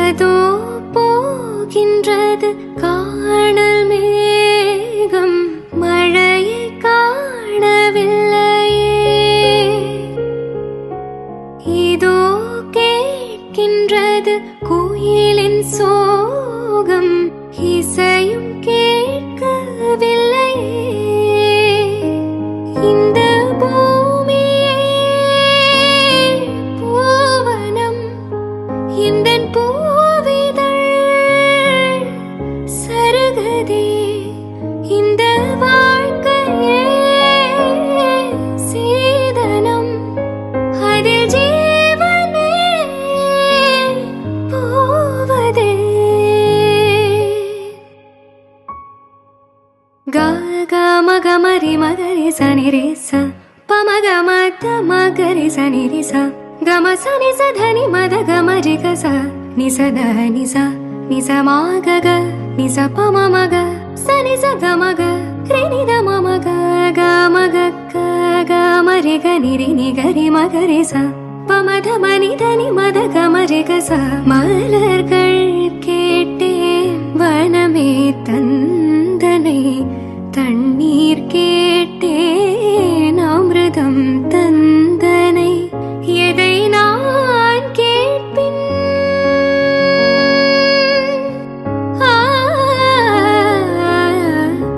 அதோ போகின்றது காணல் மேகம், மழையை காணவில்லையே. இதோ கேட்கின்றது குயிலின் சோகம், இசையும் கேட்கவில்லையே. இந்த பூமியே பூவனம், இந்தன் பூவிதழ் சருகதே. இந்த வாழ்க்கையே சீதனம், அதில் ஜீவனே போவதே. க க மக மரி மகரி சனி ரே ச, பமக மத மகரி சனி ரி ச, கம சனி ச தனி மத கமரி க ச, நி ச த நி ச, நி ச மா க க, நி ச ப ம ம க, சனி ச க ம க, ரி நி த ம ம க, க ம க க, க ம ரி க நி ரி நி க ரி ம க ரி ச, ப ம த ம நி த நி மத கமரி க ச. மலர்கள்